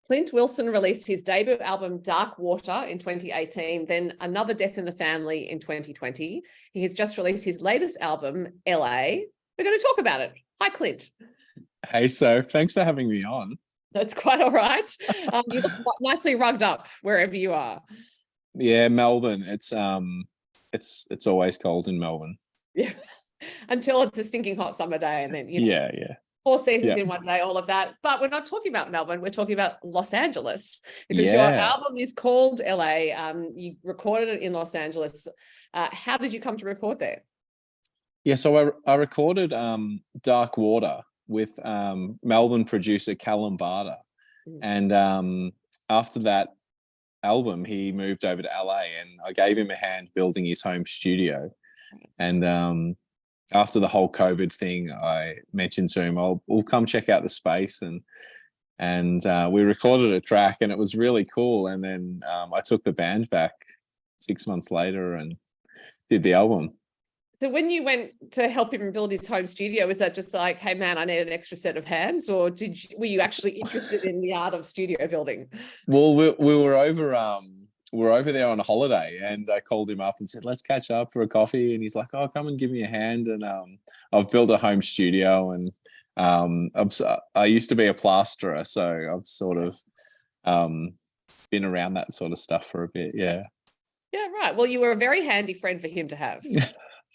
Clint Wilson released his debut album Dark Water in 2018, then Another Death in the Family in 2020. He has just released his latest album, LA. We're going to talk about it. Hi, Clint. Hey, so thanks for having me on. That's quite all right. You look nicely rugged up wherever you are. Yeah, Melbourne. It's always cold in Melbourne. Yeah, until it's a stinking hot summer day, and then yeah. 4 seasons in one day, all of that. But we're not talking about Melbourne. We're talking about Los Angeles, because your album is called LA. You recorded it in Los Angeles. How did you come to record there? Yeah, so I recorded Dark Water with Melbourne producer Callum Barter. And after that album, he moved over to LA, and I gave him a hand building his home studio. And after the whole COVID thing, I mentioned to him, we'll come check out the space. And we recorded a track, and it was really cool. And then I took the band back 6 months later and did the album. So when you went to help him build his home studio, was that just like, hey man, I need an extra set of hands, or were you actually interested in the art of studio building? Well, we were over there on a holiday, and I called him up and said, let's catch up for a coffee. And he's like, oh, come and give me a hand. And I've built a home studio, and I used to be a plasterer, so I've sort of been around that sort of stuff for a bit. Yeah, right. Well, you were a very handy friend for him to have.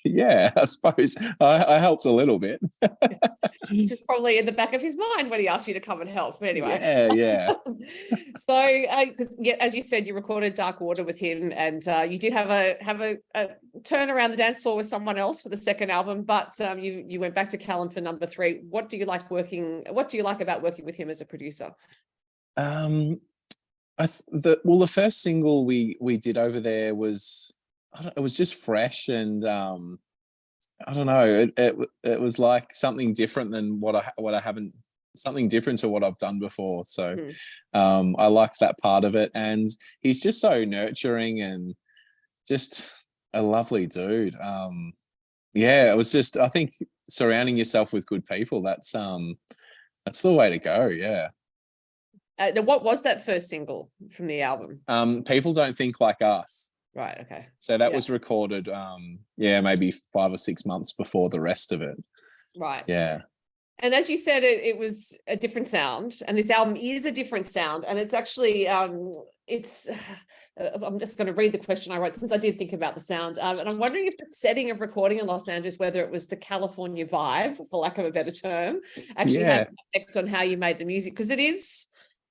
Yeah, I suppose I helped a little bit. Which was probably in the back of his mind when he asked you to come and help. But anyway. Yeah. So, as you said, you recorded Dark Water with him, and you did have a turn around the dance floor with someone else for the second album. But you went back to Callum for number 3. What do you like about working with him as a producer? The first single we did over there was, it was just fresh, and I don't know, it was like something different than something different to what I've done before. So I liked that part of it, and he's just so nurturing and just a lovely dude. It was just, I think surrounding yourself with good people, that's the way to go. Yeah. What was that first single from the album? People Don't Think Like Us. Right. Okay. So that was recorded, maybe 5 or 6 months before the rest of it. Right. Yeah. And as you said, it was a different sound, and this album is a different sound. And it's actually, I'm just going to read the question I wrote, since I did think about the sound. And I'm wondering if the setting of recording in Los Angeles, whether it was the California vibe, for lack of a better term, actually had an effect on how you made the music, because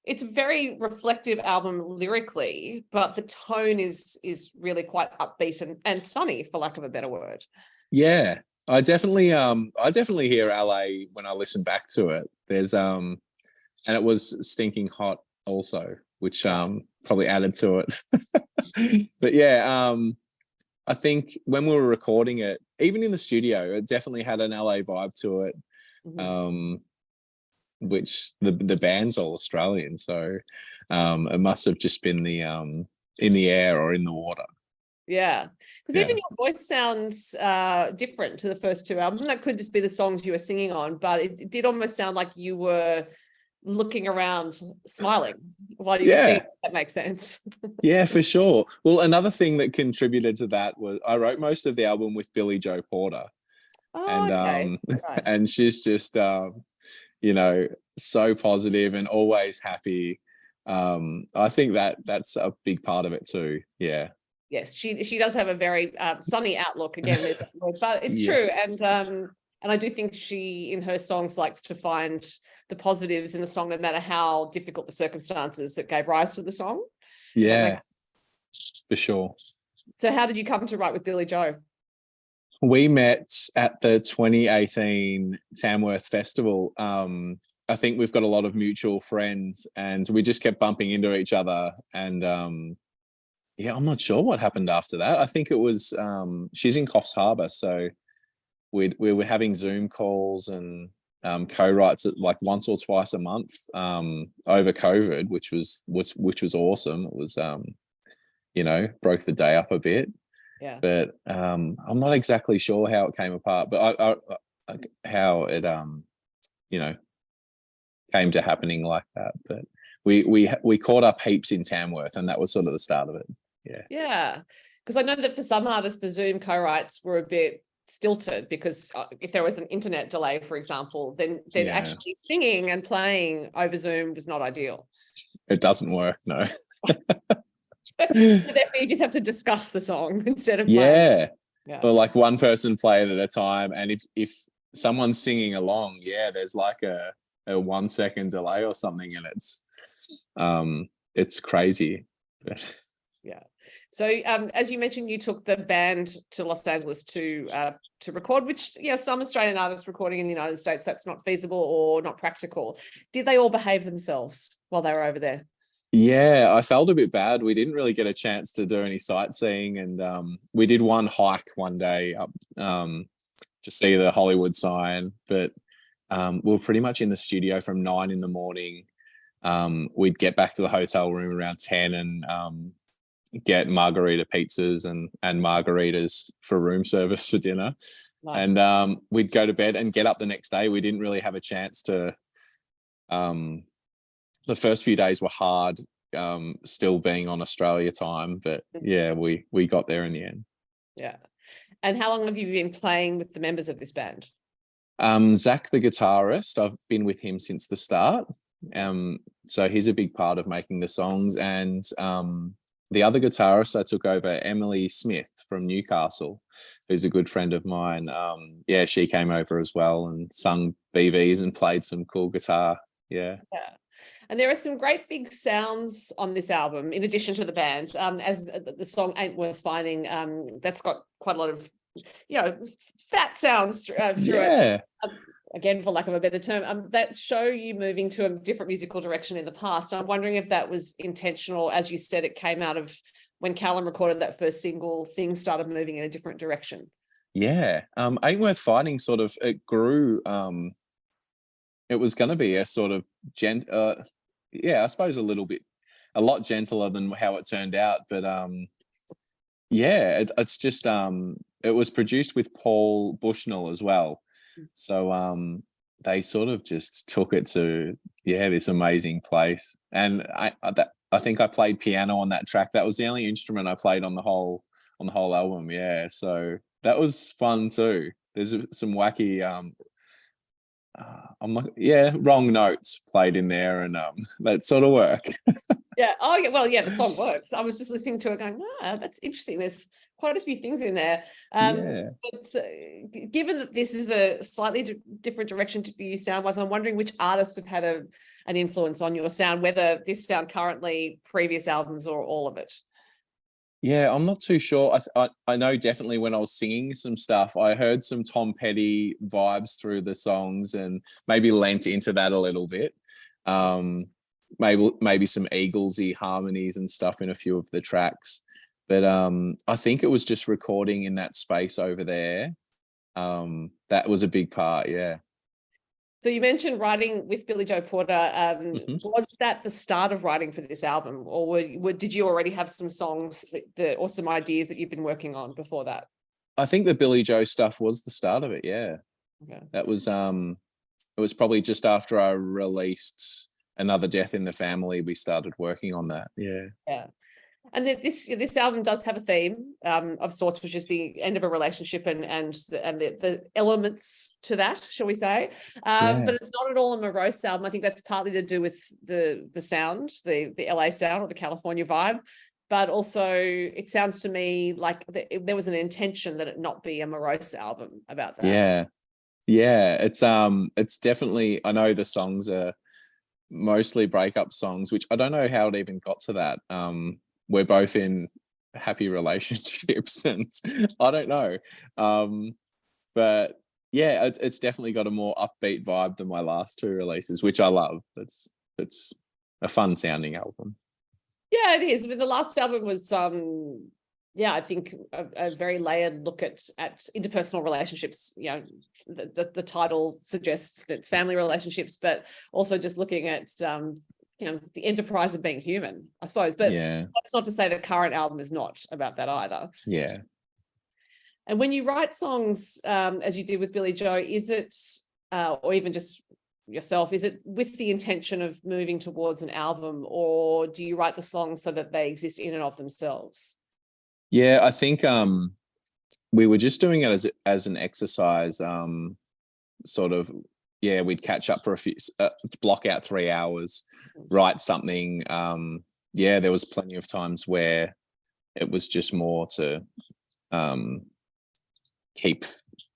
it's a very reflective album lyrically, but the tone is really quite upbeat and sunny, for lack of a better word. Yeah, I definitely hear LA when I listen back to it. There's and it was stinking hot also, which probably added to it. But yeah, I think when we were recording it, even in the studio, it definitely had an LA vibe to it. Mm-hmm. Which the band's all Australian, so it must have just been in the air or in the water. Yeah, because even your voice sounds different to the first 2 albums. And that could just be the songs you were singing on, but it did almost sound like you were looking around smiling while you were singing, if that makes sense. Yeah, for sure. Well, another thing that contributed to that was I wrote most of the album with Billie Joe Porter. And she's just so positive and always happy. I think that's a big part of it too. Yeah. Yes, she does have a very sunny outlook, again, but it's true. And I do think she, in her songs, likes to find the positives in the song, no matter how difficult the circumstances that gave rise to the song. Yeah, for sure. So how did you come to write with Billie Joe? We met at the 2018 Tamworth Festival. I think we've got a lot of mutual friends, and we just kept bumping into each other. And I'm not sure what happened after that. I think it was she's in Coffs Harbour, so we were having Zoom calls and co-writes like once or twice a month over COVID, which was awesome. It was broke the day up a bit. Yeah. But I'm not exactly sure how it came apart, but how it came to happening like that. But we caught up heaps in Tamworth, and that was sort of the start of it. Yeah, because I know that for some artists, the Zoom co-writes were a bit stilted because if there was an internet delay, for example, then actually singing and playing over Zoom was not ideal. It doesn't work, no. So therefore you just have to discuss the song instead of playing. Yeah. Well, like one person play it at a time, and if someone's singing along, there's like a 1 second delay or something, and it's crazy. Yeah. So as you mentioned, you took the band to Los Angeles to record, which some Australian artists recording in the United States, that's not feasible or not practical. Did they all behave themselves while they were over there? Yeah, I felt a bit bad. We didn't really get a chance to do any sightseeing, and we did one hike one day up to see the Hollywood sign, but we were pretty much in the studio from 9 a.m. We'd get back to the hotel room around 10 and get margarita pizzas and margaritas for room service for dinner. Nice. And we'd go to bed and get up the next day. We didn't really have a chance to the first few days were hard, still being on Australia time, but we got there in the end. Yeah. And how long have you been playing with the members of this band? Zach, the guitarist, I've been with him since the start. So he's a big part of making the songs. And the other guitarist I took over, Emily Smith from Newcastle, who's a good friend of mine. She came over as well and sung BVs and played some cool guitar. Yeah. And there are some great big sounds on this album, in addition to the band, as the song Ain't Worth Finding, that's got quite a lot of, fat sounds through it. Again, for lack of a better term, that show you moving to a different musical direction in the past. I'm wondering if that was intentional. As you said, it came out of when Callum recorded that first single, things started moving in a different direction. Yeah. Ain't Worth Finding sort of, it grew, it was going to be a sort of I suppose a lot gentler than how it turned out. But it's just it was produced with Paul Bushnell as well. So they sort of just took it to this amazing place. And I think I played piano on that track. That was the only instrument I played on the whole album. Yeah, so that was fun too. There's some wacky wrong notes played in there, and that sort of work. The song works. I was just listening to it going, that's interesting. There's quite a few things in there. But given that this is a slightly different direction for you sound-wise, I'm wondering which artists have had an influence on your sound, whether this sound currently, previous albums, or all of it. Yeah, I'm not too sure. I know definitely when I was singing some stuff, I heard some Tom Petty vibes through the songs and maybe lent into that a little bit. Maybe some Eaglesy harmonies and stuff in a few of the tracks. But I think it was just recording in that space over there. That was a big part, yeah. So you mentioned writing with Billy Joe Porter. Was that the start of writing for this album, or did you already have some songs or some ideas that you've been working on before that? I think the Billy Joe stuff was the start of it. Yeah, that was it was probably just after I released Another Death in the Family. We started working on that. Yeah. And this album does have a theme of sorts, which is the end of a relationship and the elements to that, shall we say? But it's not at all a morose album. I think that's partly to do with the sound, the LA sound or the California vibe. But also, it sounds to me like there was an intention that it not be a morose album about that. Yeah. It's definitely. I know the songs are mostly breakup songs, which I don't know how it even got to that. We're both in happy relationships, and I don't know. But it's definitely got a more upbeat vibe than my last two releases, which I love. It's a fun sounding album. Yeah, it is. I mean, the last album was I think a very layered look at interpersonal relationships. The title suggests that it's family relationships, but also just looking at the enterprise of being human, I suppose. But that's not to say the current album is not about that either. Yeah. And when you write songs, as you did with Billy Joe, is it, or even just yourself? Is it with the intention of moving towards an album, or do you write the songs so that they exist in and of themselves? Yeah, I think we were just doing it as an exercise, sort of. Yeah, we'd catch up for a few, block out 3 hours, write something. Yeah, there was plenty of times where it was just more to keep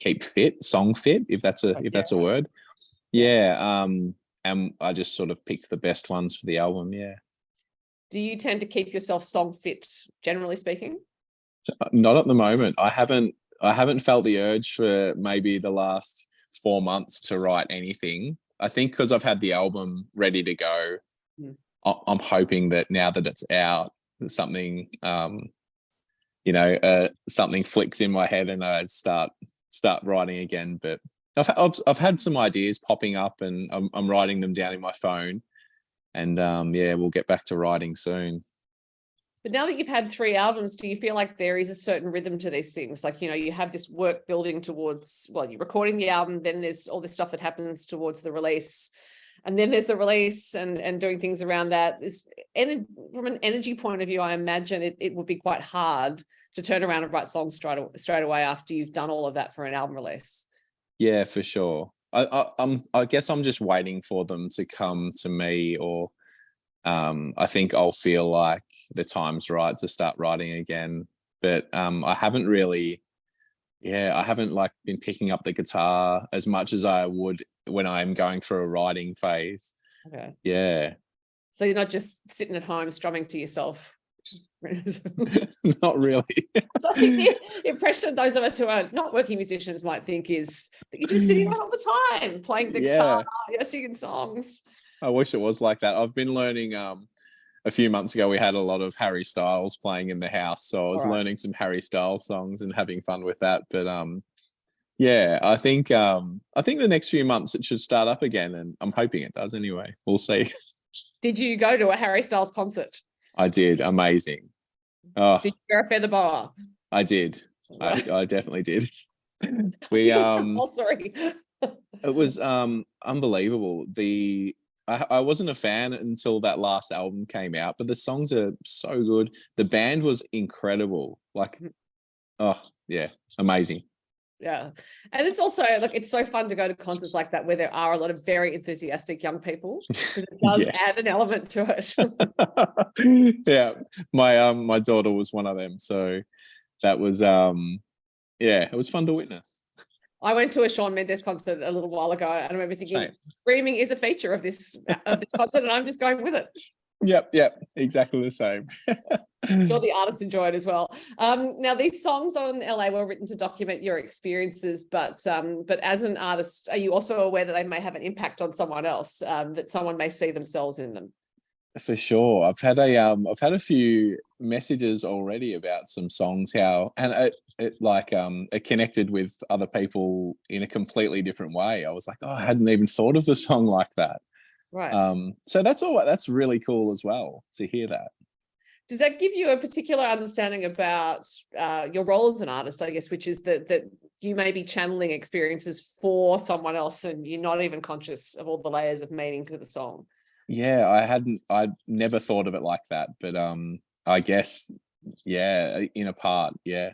fit, song fit, if that's a word. Yeah. And I just sort of picked the best ones for the album. Yeah. Do you tend to keep yourself song fit, generally speaking? Not at the moment. I haven't felt the urge for maybe the last 4 months to write anything. I think because I've had the album ready to go, I'm hoping that now that it's out, something something flicks in my head and I start writing again. But I've had some ideas popping up, and I'm writing them down in my phone. And we'll get back to writing soon. But now that you've had 3 albums, do you feel like there is a certain rhythm to these things? Like, you have this work building towards, well, you're recording the album, then there's all this stuff that happens towards the release. And then there's the release and doing things around that. From an energy point of view, I imagine it would be quite hard to turn around and write songs straight away after you've done all of that for an album release. Yeah, for sure. I guess I'm just waiting for them to come to me, or I think I'll feel like the time's right to start writing again. But I haven't really, I haven't been picking up the guitar as much as I would when I'm going through a writing phase. Okay. Yeah. So you're not just sitting at home strumming to yourself. Not really. So I think the impression those of us who are not working musicians might think is that you're just sitting around all the time playing the guitar, singing songs. I wish it was like that. I've been learning. A few months ago, we had a lot of Harry Styles playing in the house, so I was learning some Harry Styles songs and having fun with that. But I think the next few months it should start up again, and I'm hoping it does. Anyway, we'll see. Did you go to a Harry Styles concert? I did. Amazing. Oh, did you wear a feather boa? I did. I definitely did. We sorry. It was unbelievable. I wasn't a fan until that last album came out, but the songs are so good. The band was incredible. Amazing. Yeah. And it's also, it's so fun to go to concerts like that where there are a lot of very enthusiastic young people, because it does add an element to it. Yeah. My daughter was one of them. So that was, it was fun to witness. I went to a Shawn Mendes concert a little while ago, and I remember thinking, screaming is a feature of this concert, and I'm just going with it. Yep, exactly the same. I'm sure the artists enjoy it as well. Now, these songs on LA were written to document your experiences, but as an artist, are you also aware that they may have an impact on someone else, that someone may see themselves in them? For sure. I've had a few messages already about some songs, it connected with other people in a completely different way. I was like, I hadn't even thought of the song like that. Right. So that's really cool as well to hear that. Does that give you a particular understanding about your role as an artist, I guess, which is that you may be channeling experiences for someone else and you're not even conscious of all the layers of meaning to the song? Yeah, I'd never thought of it like that, but I guess, in a part, yeah.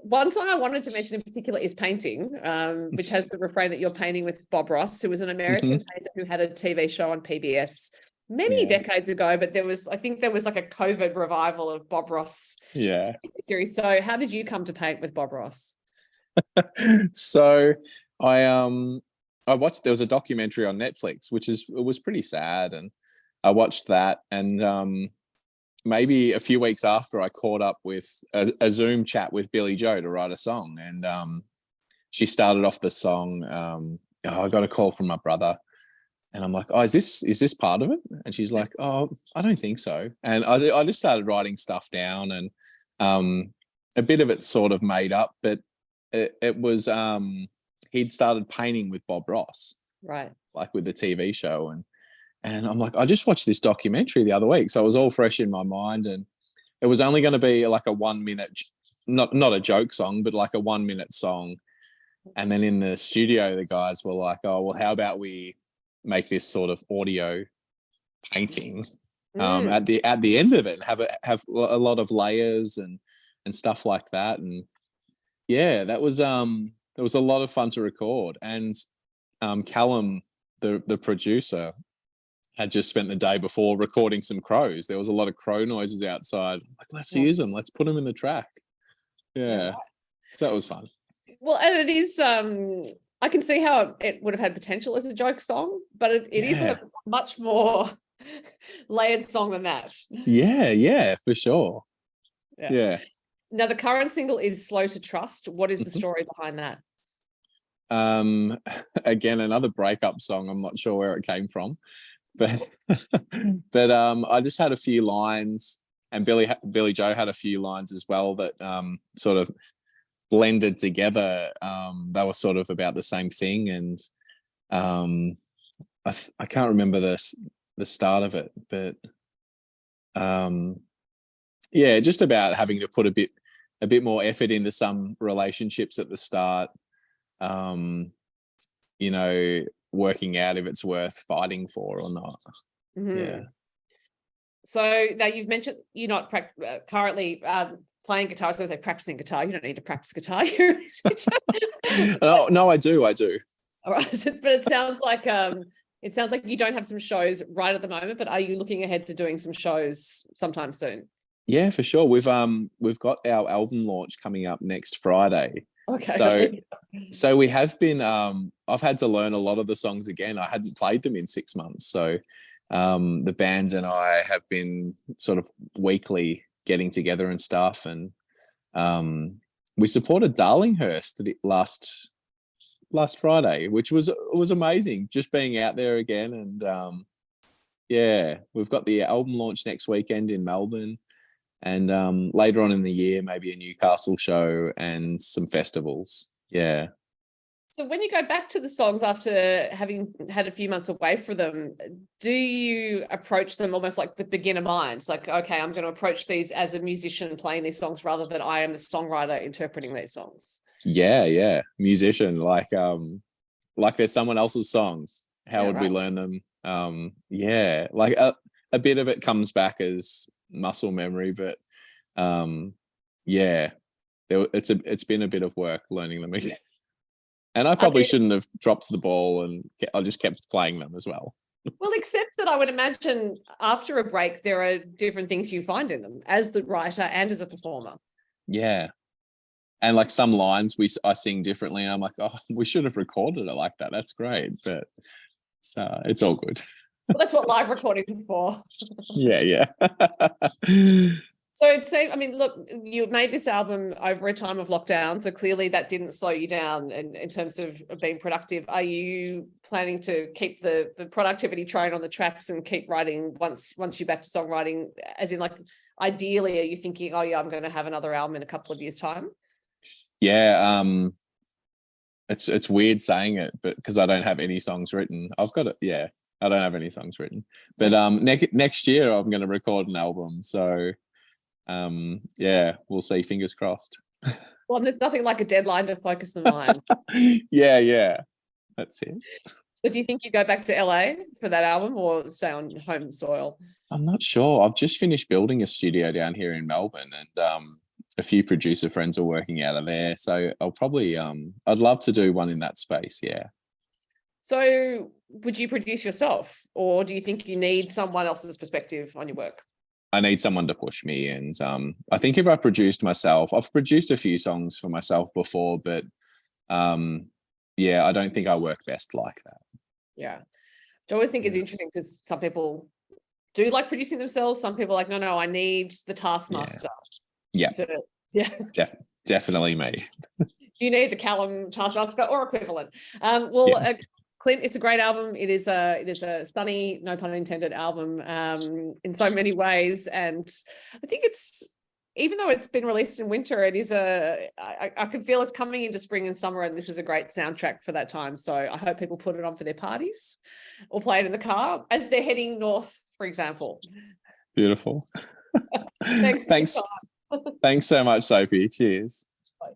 One song I wanted to mention in particular is Painting, which has the refrain that you're painting with Bob Ross, who was an American painter who had a TV show on PBS many decades ago, but I think there was like a COVID revival of Bob Ross TV series. So how did you come to paint with Bob Ross? So I watched, there was a documentary on Netflix, it was pretty sad, and I watched that, and maybe a few weeks after, I caught up with a Zoom chat with Billy Joe to write a song, and she started off the song. I got a call from my brother, and I'm like, "Oh, is this part of it?" And she's like, "Oh, I don't think so." And I just started writing stuff down, and a bit of it sort of made up, but it was he'd started painting with Bob Ross, right? Like with the TV show, and I'm like, I just watched this documentary the other week, so it was all fresh in my mind, and it was only going to be like a 1 minute, not a joke song, but like a 1 minute song. And then in the studio, the guys were like, "Oh, well, how about we make this sort of audio painting at the end of it, and have a lot of layers and stuff like that." And yeah, that was it was a lot of fun to record. And Callum, the producer, had just spent the day before recording some crows. There was a lot of crow noises outside. Like, let's use them. Let's put them in the track. Yeah. So that was fun. Well, and it is, I can see how it would have had potential as a joke song, but it is a much more layered song than that. Yeah, for sure. Yeah. Now, the current single is Slow to Trust. What is the story behind that? Again, another breakup song. I'm not sure where it came from, but I just had a few lines, and Billy Joe had a few lines as well that sort of blended together. They were sort of about the same thing, and I can't remember the start of it, but yeah, just about having to put a bit more effort into some relationships at the start. You know, working out if it's worth fighting for or not. Yeah. So now you've mentioned you're not currently playing guitar. I was going to say practicing guitar. You don't need to practice guitar. Oh, no, I do. All right, but it sounds like you don't have some shows right at the moment. But are you looking ahead to doing some shows sometime soon? Yeah, for sure. We've got our album launch coming up next Friday. Okay. So we have been. I've had to learn a lot of the songs again. I hadn't played them in 6 months, so the band and I have been sort of weekly getting together and stuff. And we supported Darlinghurst last Friday, which was amazing. Just being out there again, and yeah, we've got the album launch next weekend in Melbourne. And later on in the year, maybe a Newcastle show and some festivals. Yeah. So when you go back to the songs after having had a few months away from them, do you approach them almost like with beginner minds? Like, okay, I'm going to approach these as a musician playing these songs rather than I am the songwriter interpreting these songs. Yeah. Musician, like they're someone else's songs. How would we learn them? Yeah, like a bit of it comes back as muscle memory, but yeah, it's been a bit of work learning them again. And I probably shouldn't have dropped the ball, and I just kept playing them as well. Well, except that I would imagine after a break, there are different things you find in them as the writer and as a performer. Yeah. And like some lines I sing differently, and I'm like, oh, we should have recorded it like that. That's great. But it's all good. Well, that's what live recording is for. Yeah. So I mean, look, you made this album over a time of lockdown, so clearly that didn't slow you down in terms of being productive. Are you planning to keep the productivity train on the tracks and keep writing once you're back to songwriting? As in, like, ideally, are you thinking, oh yeah, I'm going to have another album in a couple of years' time? Yeah, it's weird saying it, but because I don't have any songs written. I've got it. Yeah, I don't have any songs written, but next year I'm going to record an album. So yeah, we'll see. Fingers crossed. Well, there's nothing like a deadline to focus the mind. Yeah, that's it. So do you think you go back to LA for that album or stay on home soil? I'm not sure. I've just finished building a studio down here in Melbourne, and a few producer friends are working out of there. So I'll probably I'd love to do one in that space. Yeah. So would you produce yourself, or do you think you need someone else's perspective on your work? I need someone to push me. And I think if I produced myself, I've produced a few songs for myself before, but yeah, I don't think I work best like that. Yeah. I always think is interesting because some people do like producing themselves. Some people are like, no, I need the taskmaster. Yeah. Definitely me. You need the Callum taskmaster or equivalent. Clint, it's a great album. It is a stunning, no pun intended, album in so many ways. And I think it's, even though it's been released in winter, it is I can feel it's coming into spring and summer, and this is a great soundtrack for that time. So I hope people put it on for their parties or play it in the car as they're heading north, for example. Beautiful. Thanks so much, Sophie. Cheers. Bye.